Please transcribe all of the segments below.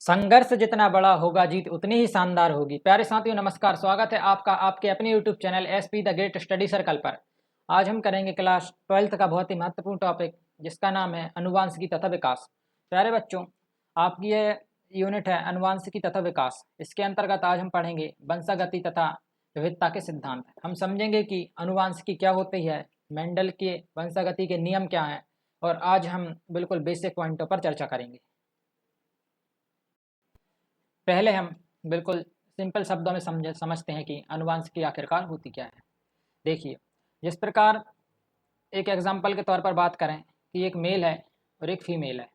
संघर्ष जितना बड़ा होगा जीत उतनी ही शानदार होगी। प्यारे साथियों नमस्कार, स्वागत है आपका आपके अपने YouTube channel SP the great study circle पर। आज हम करेंगे क्लास 12th का बहुत ही महत्वपूर्ण टॉपिक जिसका नाम है अनुवांशिकी तथा विकास। प्यारे बच्चों, आपकी ये यूनिट है अनुवांशिकी तथा विकास। इसके अंतर्गत आज हम पढ़ेंगे वंशागति तथा विविधता के सिद्धांत। हम समझेंगे कि अनुवांशिकी क्या होती है, मेंडल के वंशागति के नियम क्या हैं, और आज हम बिल्कुल बेसिक पॉइंटों पर चर्चा करेंगे। पहले हम बिल्कुल सिंपल शब्दों में समझते हैं कि अनुवांशिकी आखिरकार होती क्या है। देखिए, जिस प्रकार एक एग्जाम्पल के तौर पर बात करें कि एक मेल है और एक फीमेल है।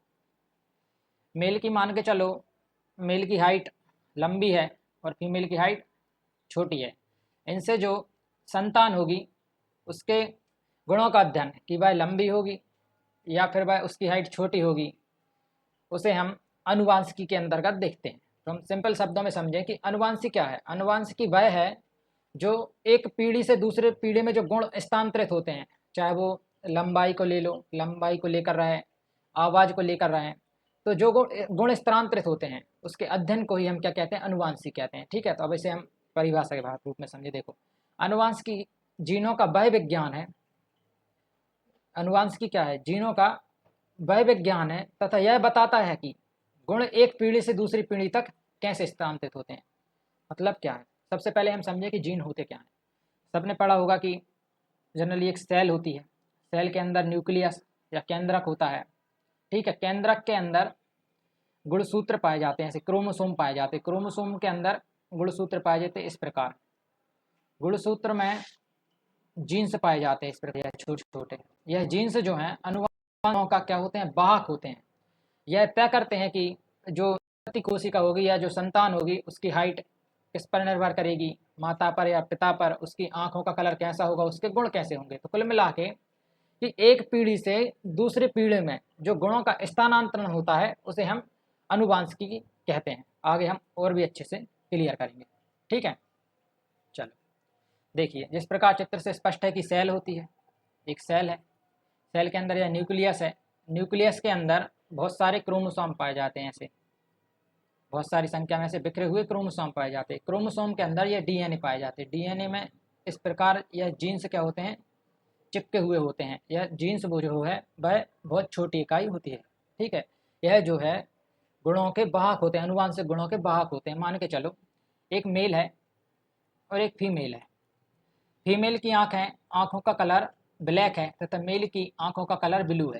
मेल की मान के चलो, मेल की हाइट लंबी है और फीमेल की हाइट छोटी है। इनसे जो संतान होगी उसके गुणों का अध्ययन कि वह लंबी होगी या फिर वह उसकी हाइट छोटी होगी, उसे हम अनुवांशिकी के अंतर्गत देखते हैं। तो हम सिंपल शब्दों में समझें कि अनुवांशिकी क्या है। अनुवांशिकी वह है जो एक पीढ़ी से दूसरे पीढ़ी में जो गुण स्थानांतरित होते हैं, चाहे वो लंबाई को ले लो, लंबाई को लेकर रहे, आवाज़ को लेकर रहे, तो जो गुण स्थानांतरित होते हैं उसके अध्ययन को ही हम क्या कहते हैं, अनुवांशिकी कहते हैं। ठीक है, तो अब इसे हम परिभाषा के रूप में समझे। देखो, अनुवांशिकी जीनों का वह विज्ञान है। अनुवांशिकी क्या है? जीनों का वह विज्ञान है तथा यह बताता है कि गुण एक पीढ़ी से दूसरी पीढ़ी तक कैसे स्थानांतरित होते हैं। मतलब क्या है? सबसे पहले हम समझें कि जीन होते क्या हैं। सबने पढ़ा होगा कि जनरली एक सेल होती है, सेल के अंदर न्यूक्लियस या केंद्रक होता है। ठीक है, केंद्रक के अंदर गुणसूत्र पाए जाते हैं, ऐसे क्रोमोसोम पाए जाते हैं। क्रोमोसोम के अंदर गुणसूत्र पाए जाते हैं इस प्रकार। गुणसूत्र में जीन्स पाए जाते हैं इस प्रकार, छोटे छोटे। यह जीन्स जो हैं अनुवांशिकों का क्या होते हैं, वाहक होते हैं। यह तय करते हैं कि जो कोशिका होगी या जो संतान होगी उसकी हाइट किस पर निर्भर करेगी, माता पर या पिता पर, उसकी आंखों का कलर कैसा होगा, उसके गुण कैसे होंगे। तो कुल मिला के कि एक पीढ़ी से दूसरी पीढ़ी में जो गुणों का स्थानांतरण होता है उसे हम अनुवांशिकी कहते हैं। आगे हम और भी अच्छे से क्लियर करेंगे। ठीक है, चलो देखिए, जिस प्रकार चित्र से स्पष्ट है कि सेल होती है, एक सेल है, सेल के अंदर यह न्यूक्लियस है। न्यूक्लियस के अंदर बहुत सारे क्रोमोसोम पाए जाते हैं, ऐसे बहुत सारी संख्या में से बिखरे हुए क्रोमोसोम पाए जाते हैं। क्रोमोसोम के अंदर यह डीएनए पाए जाते हैं। डीएनए में इस प्रकार यह जीन्स क्या होते हैं, चिपके हुए होते हैं। यह जीन्स वो जो है वह बहुत छोटी इकाई होती है। ठीक है, यह जो है गुणों के वाहक होते हैं, अनुवांशिक गुणों के वाहक होते हैं। मान के चलो एक मेल है और एक फीमेल है। फीमेल की आँखों का कलर ब्लैक है तथा मेल की आँखों का कलर ब्लू है।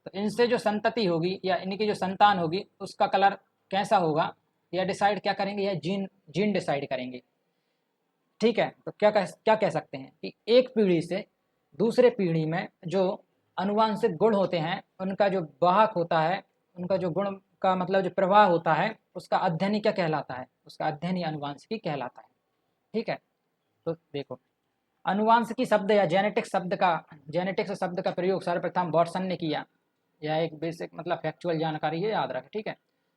तो इनसे जो संतति होगी या इनकी जो संतान होगी उसका कलर कैसा होगा, यह डिसाइड क्या करेंगे, यह जीन डिसाइड करेंगे। ठीक है, तो क्या कह सकते हैं कि एक पीढ़ी से दूसरे पीढ़ी में जो अनुवांशिक गुण होते हैं उनका जो वाहक होता है, उनका जो गुण का मतलब जो प्रवाह होता है, उसका अध्ययन ही क्या कहलाता है, उसका अध्ययन ही अनुवांशिकी कहलाता है। ठीक है, तो देखो, अनुवांशिकी शब्द या जेनेटिक्स शब्द का प्रयोग सर्वप्रथम वाटसन ने किया। यह एक बेसिक मतलब फैक्चुअल जानकारी है, याद रखें। ठीक है,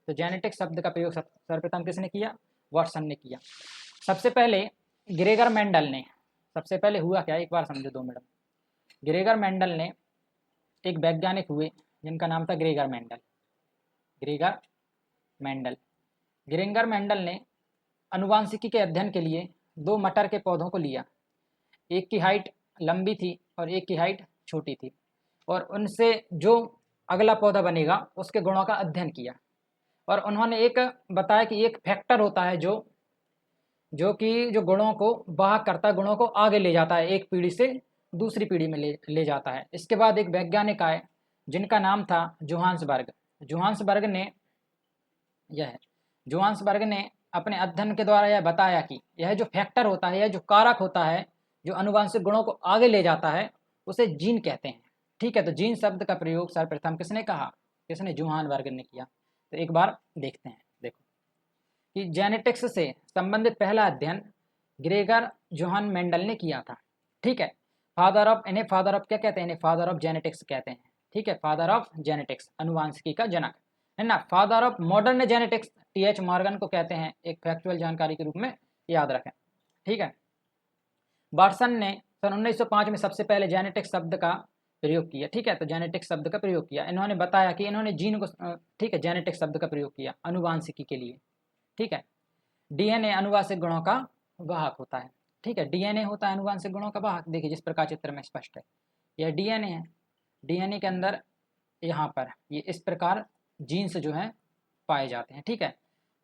तो जेनेटिक्स शब्द का प्रयोग सर्वप्रथम किसने किया? वाटसन ने किया। सबसे पहले ग्रेगर मेंडल ने, सबसे पहले हुआ क्या, एक बार समझो 2 मिनट। ग्रेगर मेंडल ने, एक वैज्ञानिक हुए जिनका नाम था ग्रेगर मेंडल। ग्रेगर मेंडल ने अनुवांशिकी के अध्ययन के लिए 2 मटर के पौधों को लिया। एक की हाइट लंबी थी और एक की हाइट छोटी थी, और उनसे जो अगला पौधा बनेगा उसके गुणों का अध्ययन किया। और उन्होंने एक बताया कि एक फैक्टर होता है जो कि जो गुणों को वाहक करता है, गुणों को आगे ले जाता है, एक पीढ़ी से दूसरी पीढ़ी में ले जाता है। इसके बाद एक वैज्ञानिक आए जिनका नाम था जोहान्सबर्ग। जोहान्सबर्ग ने अपने अध्ययन के द्वारा यह बताया कि यह जो फैक्टर होता है, यह जो कारक होता है जो अनुवांशिक गुणों को आगे ले जाता है, उसे जीन कहते हैं। ठीक है, तो जीन शब्द का प्रयोग सर्वप्रथम किसने कहा, किसने? जोहान्सबर्ग ने किया। तो एक बार देखते हैं। देखो कि जेनेटिक्स से संबंधित पहला अध्ययन ग्रेगर जोहान मेंडल ने किया था। ठीक है, इन्हें फादर ऑफ क्या कहते हैं, इन्हें फादर ऑफ जेनेटिक्स कहते हैं। ठीक है, फादर ऑफ जेनेटिक्स, अनुवांशिकी का जनक है ना। Father of modern genetics T H Morgan को कहते हैं, एक फैक्चुअल जानकारी के रूप में याद रखें। ठीक है, वाटसन ने सन 1905 में सबसे पहले जेनेटिक्स शब्द का प्रयोग किया, ठीक है। तो जेनेटिक्स शब्द का प्रयोग किया, इन्होंने बताया कि इन्होंने जीन को, ठीक है, जेनेटिक्स शब्द का प्रयोग किया अनुवांशिकी के लिए, ठीक है। डीएनए अनुवांशिक गुणों का वाहक होता है, ठीक है। डीएनए होता है अनुवांशिक गुणों का वाहक। देखिए जिस प्रकार चित्र में स्पष्ट है, यह डीएनए है। डीएनए के अंदर यहाँ पर ये इस प्रकार जीन्स जो हैं पाए जाते हैं, ठीक है।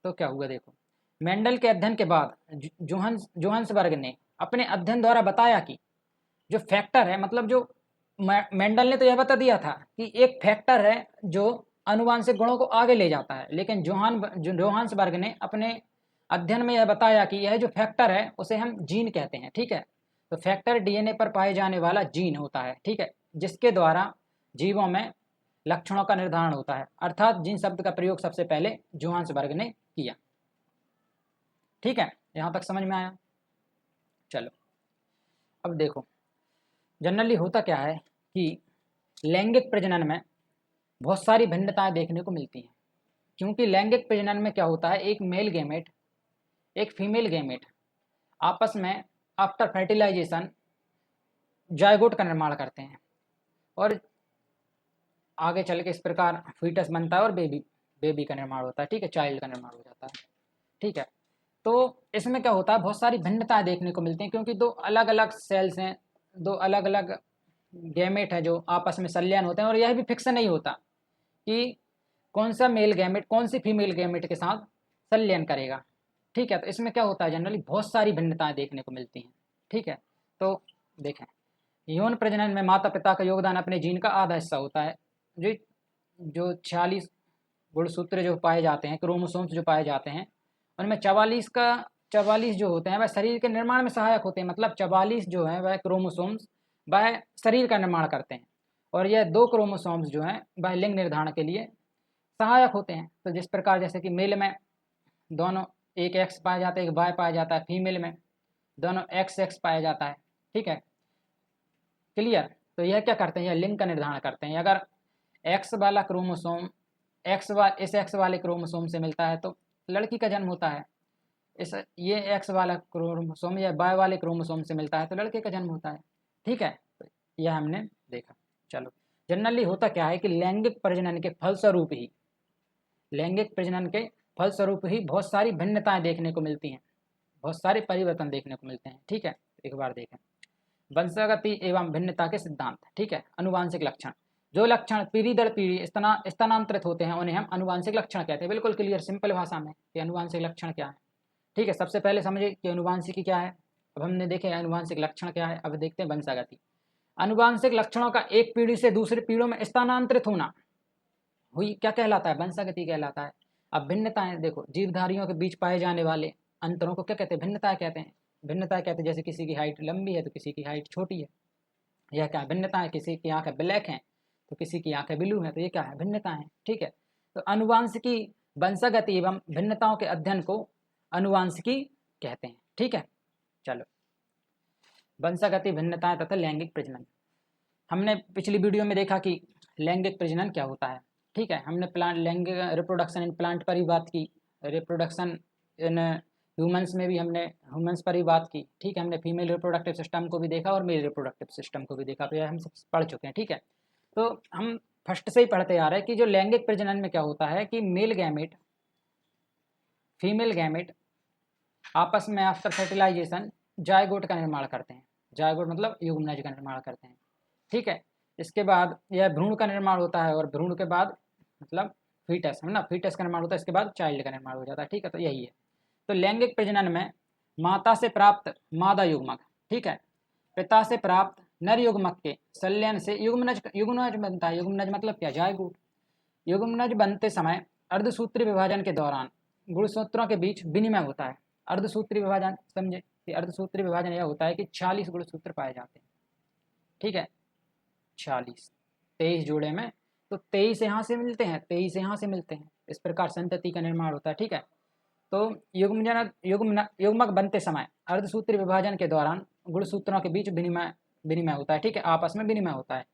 तो क्या हुआ देखो, मेंडल के अध्ययन के बाद जोहान्सबर्ग ने अपने अध्ययन द्वारा बताया कि जो फैक्टर है, मतलब जो मेंडल ने तो यह बता दिया था कि एक फैक्टर है जो अनुवांशिक गुणों को आगे ले जाता है, लेकिन जोहान्सबर्ग ने अपने अध्ययन में यह बताया कि यह जो फैक्टर है उसे हम जीन कहते हैं, ठीक है। तो फैक्टर डीएनए पर पाए जाने वाला जीन होता है, ठीक है, जिसके द्वारा जीवों में लक्षणों का निर्धारण होता है। अर्थात जीन शब्द का प्रयोग सबसे पहले जोहान्सबर्ग ने किया, ठीक है। यहाँ तक समझ में आया। चलो अब देखो, जनरली होता क्या है कि लैंगिक प्रजनन में बहुत सारी भिन्नताएं देखने को मिलती हैं, क्योंकि लैंगिक प्रजनन में क्या होता है, एक मेल गैमेट एक फीमेल गैमेट आपस में आफ्टर फर्टिलाइजेशन जायगोट का निर्माण करते हैं, और आगे चल के इस प्रकार फीटस बनता है और बेबी का निर्माण होता है, ठीक है, चाइल्ड का निर्माण हो जाता है, ठीक है। तो इसमें क्या होता है, बहुत सारी भिन्नताएं देखने को मिलती हैं, क्योंकि दो अलग अलग सेल्स हैं, दो अलग अलग गैमेट है जो आपस में संलयन होते हैं, और यह भी फिक्स नहीं होता कि कौन सा मेल गैमेट कौन सी फीमेल गैमेट के साथ संलयन करेगा, ठीक है। तो इसमें क्या होता है, जनरली बहुत सारी भिन्नताएं देखने को मिलती हैं, ठीक है। तो देखें, यौन प्रजनन में माता पिता का योगदान अपने जीन का आधा हिस्सा होता है। जो जो 46 गुणसूत्र जो पाए जाते हैं, क्रोमोसोम्स जो पाए जाते हैं, उनमें 44 जो होते हैं वह शरीर के निर्माण में सहायक होते हैं। मतलब 44 जो है वह क्रोमोसोम्स वह शरीर का निर्माण करते हैं, और यह 2 क्रोमोसोम्स जो हैं वह लिंग निर्धारण के लिए सहायक होते हैं। तो जिस प्रकार जैसे कि मेल में दोनों एक एक्स पाया जाता है, एक वाई पाया जाता है, फीमेल में दोनों एक्स एक्स पाया जाता है, ठीक है, क्लियर। तो यह क्या करते हैं, यह लिंग का निर्धारण करते हैं। अगर एक्स वाला क्रोमोसोम इस एक्स वाले क्रोमोसोम से मिलता है तो लड़की का जन्म होता है, ये एक्स वाला क्रोमोसोम या वाई वाले क्रोमोसोम से मिलता है तो लड़के का जन्म होता है, ठीक है। तो यह हमने देखा। चलो, जनरली होता क्या है कि लैंगिक प्रजनन के फलस्वरूप ही बहुत सारी भिन्नताएं देखने को मिलती हैं, बहुत सारे परिवर्तन देखने को मिलते हैं, ठीक है। एक बार देखें, वंशागति एवं भिन्नता के सिद्धांत, ठीक है। अनुवांशिक लक्षण, जो लक्षण पीढ़ी दर पीढ़ी स्थानांतरित होते हैं उन्हें हम अनुवांशिक लक्षण कहते हैं। बिल्कुल क्लियर सिंपल भाषा में कि अनुवांशिक लक्षण क्या है, ठीक है। सबसे पहले समझे कि अनुवांशिकी क्या है। अब हमने देखे अनुवांशिक लक्षण क्या है, अब देखते हैं वंशागति। अनुवांशिक लक्षणों का एक पीढ़ी से दूसरी पीढ़ियों में स्थानांतरित होना हुई क्या कहलाता है, वंशागति कहलाता है। अब भिन्नताएं देखो, जीवधारियों के बीच पाए जाने वाले अंतरों को क्या कहते हैं, भिन्नताएं कहते हैं। भिन्नताएं कहते हैं जैसे किसी की हाइट लंबी है तो किसी की हाइट छोटी है, यह क्या है, भिन्नताएं। किसी की आंखें ब्लैक हैं तो किसी की आंखें ब्लू हैं, तो ये क्या है, भिन्नताएं, ठीक है। तो अनुवांशिकी वंशागति एवं भिन्नताओं के अध्ययन को अनुवांशिकी कहते हैं, ठीक है। चलो, वंशागति, भिन्नताएं तथा लैंगिक प्रजनन। हमने पिछली वीडियो में देखा कि लैंगिक प्रजनन क्या होता है, ठीक है। हमने प्लांट लैंगिक रिप्रोडक्शन इन प्लांट पर ही बात की, रिप्रोडक्शन इन ह्यूमंस में भी हमने ह्यूमंस पर ही बात की, ठीक है। हमने फीमेल रिप्रोडक्टिव सिस्टम को भी देखा और मेल रिप्रोडक्टिव सिस्टम को भी देखा, तो यह हम सब पढ़ चुके हैं, ठीक है। तो हम फर्स्ट से ही पढ़ते आ रहे हैं कि जो लैंगिक प्रजनन में क्या होता है कि मेल गैमेट फीमेल गैमेट आपस में आफ्टर फर्टिलाइजेशन जायगोट का निर्माण करते हैं। जायगोट मतलब युग्मनज का निर्माण करते हैं, ठीक है। इसके बाद यह भ्रूण का निर्माण होता है, और भ्रूण के बाद मतलब फीटस है ना, फीटस का निर्माण होता है, इसके बाद चाइल्ड का निर्माण हो जाता है, ठीक है। तो यही है। तो लैंगिक प्रजनन में माता से प्राप्त मादा युग्मक, ठीक है, पिता से प्राप्त नर युग्मक के संलयन से युग्मनज बनता है। युग्मनज मतलब क्या, जायगोट। युग्मनज बनते समय अर्धसूत्री विभाजन के दौरान गुणसूत्रों के बीच विनिमय होता है। अर्धसूत्री विभाजन समझे कि अर्धसूत्री विभाजन यह होता है कि 40 गुणसूत्र पाए जाते हैं, ठीक है, 40, 23 जोड़े में, तो 23 यहाँ से मिलते हैं, 23 यहाँ से मिलते हैं, इस प्रकार संतति का निर्माण होता है, ठीक है। तो युग्मक बनते समय अर्धसूत्री विभाजन के दौरान गुणसूत्रों के बीच विनिमय होता है, ठीक है, आपस में विनिमय होता है।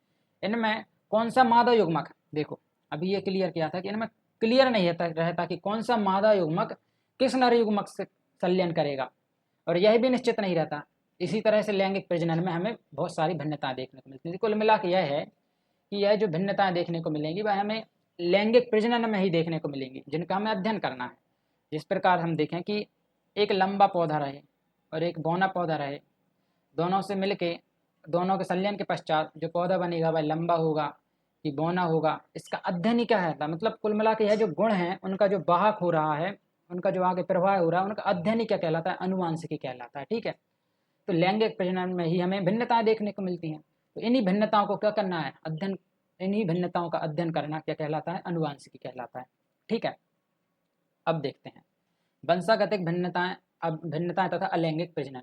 इनमें कौन सा मादा युग्मक, देखो अभी ये क्लियर किया था कि इनमें क्लियर नहीं रहता कि कौन सा मादा युग्मक किस नर युग्मक से संलयन करेगा, और यह भी निश्चित नहीं रहता। इसी तरह से लैंगिक प्रजनन में हमें बहुत सारी भिन्नताएं देखने को मिलती हैं। कुल मिला के यह है कि यह जो भिन्नताएं देखने को मिलेंगी वह हमें लैंगिक प्रजनन में ही देखने को मिलेंगी, जिनका हमें अध्ययन करना है। जिस प्रकार हम देखें कि एक लंबा पौधा रहे और एक बौना पौधा रहे, दोनों से मिलके, दोनों के संलयन के पश्चात जो पौधा बनेगा वह लंबा होगा कि बौना होगा, इसका अध्ययन ही क्या है। मतलब कुल मिला के यह जो गुण हैं उनका जो वाहक हो रहा है, उनका जो आगे प्रवाह हो रहा है, उनका अध्ययन ही क्या कहलाता है, अनुवांशिकी कहलाता है। ठीक है, तो लैंगिक प्रजनन में ही हमें भिन्नताएं देखने को मिलती हैं। तो इन्हीं भिन्नताओं को क्या करना है, अध्ययन, इन्हीं भिन्नताओं का अध्ययन करना क्या कहलाता है, अनुवांशिकी कहलाता है। ठीक है, अब देखते हैं वंशागतिक भिन्नताएं, अब भिन्नताएं तथा अलैंगिक प्रजनन।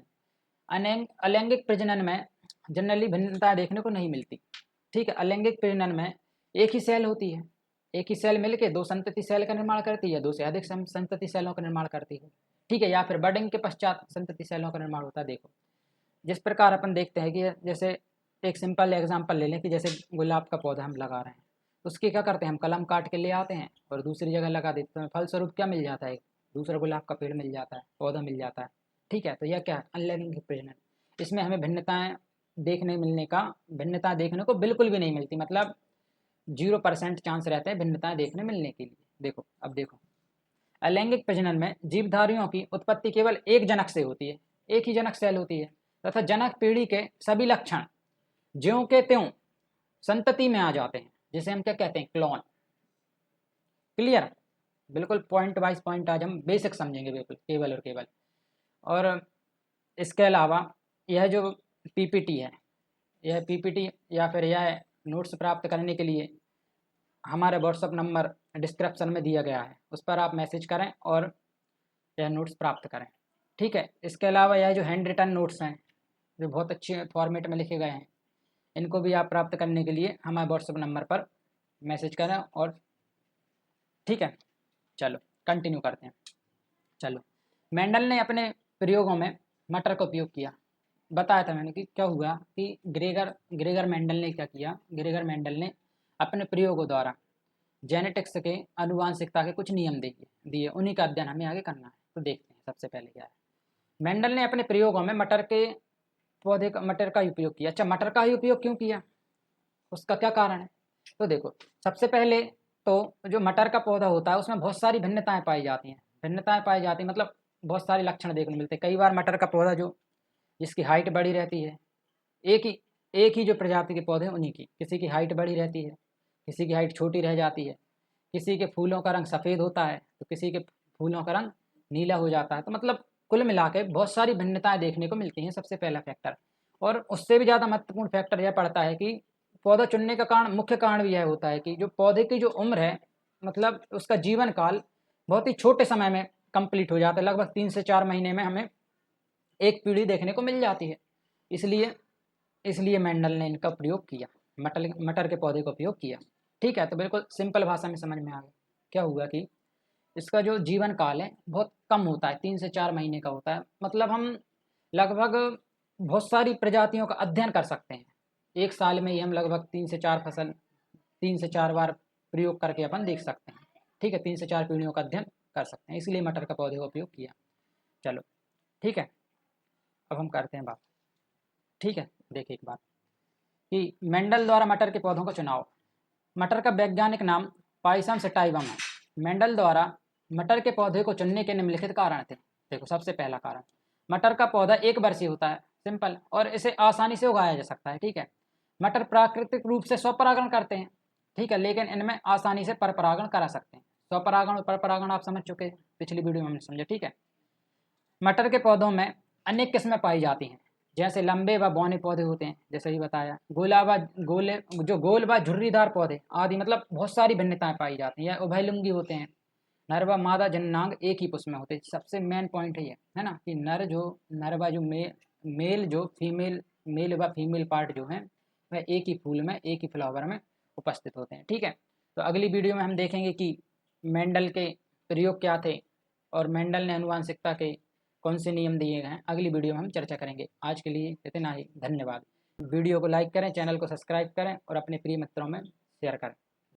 अलैंगिक प्रजनन में जनरली भिन्नताएं देखने को नहीं मिलती। ठीक है, अलैंगिक प्रजनन में एक ही सेल होती है, एक ही सेल मिलके दो संतति सेल का निर्माण करती है, दो से अधिक संतति सेलों का निर्माण करती है। ठीक है, या फिर बडिंग के पश्चात संतति सेलों का निर्माण होता है। देखो जिस प्रकार अपन देखते हैं कि जैसे एक सिंपल एग्जांपल ले लें कि जैसे गुलाब का पौधा हम लगा रहे हैं, उसकी क्या करते हैं, हम कलम काट के ले आते हैं और दूसरी जगह लगा देते हैं, फलस्वरूप क्या मिल जाता है, दूसरा गुलाब का पेड़ मिल जाता है, पौधा मिल जाता है। ठीक है, तो यह क्या है, अनलैंगिक प्रजनन। इसमें हमें भिन्नताएं देखने को बिल्कुल भी नहीं मिलती, मतलब 0% चांस रहते हैं भिन्नताएं देखने मिलने के लिए। देखो अब देखो, अलैंगिक प्रजनन में जीवधारियों की उत्पत्ति केवल एक जनक से होती है, एक ही जनक सेल होती है, तथा जनक पीढ़ी के सभी लक्षण ज्यों के त्यों संतति में आ जाते हैं, जिसे हम क्या कहते हैं, क्लोन। क्लियर, बिल्कुल पॉइंट वाइज पॉइंट आज हम बेसिक समझेंगे, बिल्कुल केवल और केवल। और इसके अलावा यह जो पीपीटी है, यह पीपीटी या फिर यह नोट्स प्राप्त करने के लिए हमारे व्हाट्सअप नंबर डिस्क्रिप्शन में दिया गया है, उस पर आप मैसेज करें और यह नोट्स प्राप्त करें। ठीक है, इसके अलावा यह जो हैंड रिटन नोट्स हैं जो बहुत अच्छे फॉर्मेट में लिखे गए हैं, इनको भी आप प्राप्त करने के लिए हमारे व्हाट्सएप नंबर पर मैसेज करें। और ठीक है, चलो कंटिन्यू करते हैं। चलो, मेंडल ने अपने प्रयोगों में मटर का उपयोग किया। बताया था मैंने कि क्या हुआ कि ग्रेगर मेंडल ने क्या किया, ग्रेगर मेंडल ने अपने प्रयोगों द्वारा जेनेटिक्स के आनुवांशिकता के कुछ नियम दिए, उन्हीं का अध्ययन हमें आगे करना है। तो देखते हैं सबसे पहले क्या है। मेंडल ने अपने प्रयोगों में मटर का ही उपयोग किया। अच्छा, मटर का ही उपयोग क्यों किया, उसका क्या कारण है? तो देखो, सबसे पहले तो जो मटर का पौधा होता है उसमें बहुत सारी भिन्नताएं पाई जाती हैं। मतलब बहुत सारे लक्षण देखने मिलते हैं। कई बार मटर का पौधा जो जिसकी हाइट बड़ी रहती है, एक ही जो प्रजाति के पौधे उन्हीं की, किसी की हाइट बड़ी रहती है, किसी की हाइट छोटी रह जाती है, किसी के फूलों का रंग सफ़ेद होता है तो किसी के फूलों का रंग नीला हो जाता है। तो मतलब कुल मिला के बहुत सारी भिन्नताएं देखने को मिलती हैं, सबसे पहला फैक्टर। और उससे भी ज़्यादा महत्वपूर्ण फैक्टर यह पड़ता है कि पौधा चुनने का मुख्य कारण भी यह होता है कि जो पौधे की जो उम्र है, मतलब उसका जीवन काल बहुत ही छोटे समय में कंप्लीट हो जाता है। लगभग 3 से 4 महीने में हमें एक पीढ़ी देखने को मिल जाती है। इसलिए मेंडल ने इनका प्रयोग किया, मटर के पौधे का उपयोग किया। ठीक है, तो बिल्कुल सिंपल भाषा में समझ में आ गया। क्या हुआ कि इसका जो जीवन काल है बहुत कम होता है, 3 से 4 महीने का होता है। मतलब हम लगभग बहुत सारी प्रजातियों का अध्ययन कर सकते हैं। एक साल में ही हम लगभग 3 से 4 बार प्रयोग करके अपन देख सकते हैं। ठीक है, 3 से 4 पीढ़ियों का अध्ययन कर सकते हैं, इसलिए मटर का पौधे का उपयोग किया। चलो ठीक है, अब हम करते हैं बात। ठीक है, देखिए एक बात कि मेंडल द्वारा मटर के पौधों का चुनाव। मटर का वैज्ञानिक नाम पाइसम सटाइवम है। मेंडल द्वारा मटर के पौधे को चुनने के निम्नलिखित कारण थे। देखो, सबसे पहला कारण, मटर का पौधा एक वर्षीय होता है, सिंपल, और इसे आसानी से उगाया जा सकता है। ठीक है, मटर प्राकृतिक रूप से स्वपरागण करते हैं। ठीक है, लेकिन इनमें आसानी से परपरागण करा सकते हैं। स्वपरागण और परपरागण आप समझ चुके हैं, पिछली वीडियो में हमने समझा। ठीक है, मटर के पौधों में अनेक किस्में पाई जाती हैं, जैसे लंबे व बौने पौधे होते हैं, जैसे ही बताया, गोल व झुर्रीदार पौधे आदि। मतलब बहुत सारी भिन्नताएं पाई जाती हैं। उभयलिंगी होते हैं, नर व मादा जननांग एक ही पुष्प में होते हैं। सबसे मेन पॉइंट है ना कि मेल व फीमेल पार्ट जो है वह एक ही फूल में, एक ही फ्लावर में उपस्थित होते हैं। ठीक है, तो अगली वीडियो में हम देखेंगे कि मेंडल के प्रयोग क्या थे और मेंडल ने आनुवांशिकता के कौन से नियम दिए गए हैं। अगली वीडियो में हम चर्चा करेंगे। आज के लिए इतना ही, धन्यवाद। वीडियो को लाइक करें, चैनल को सब्सक्राइब करें और अपने प्रिय मित्रों में शेयर करें।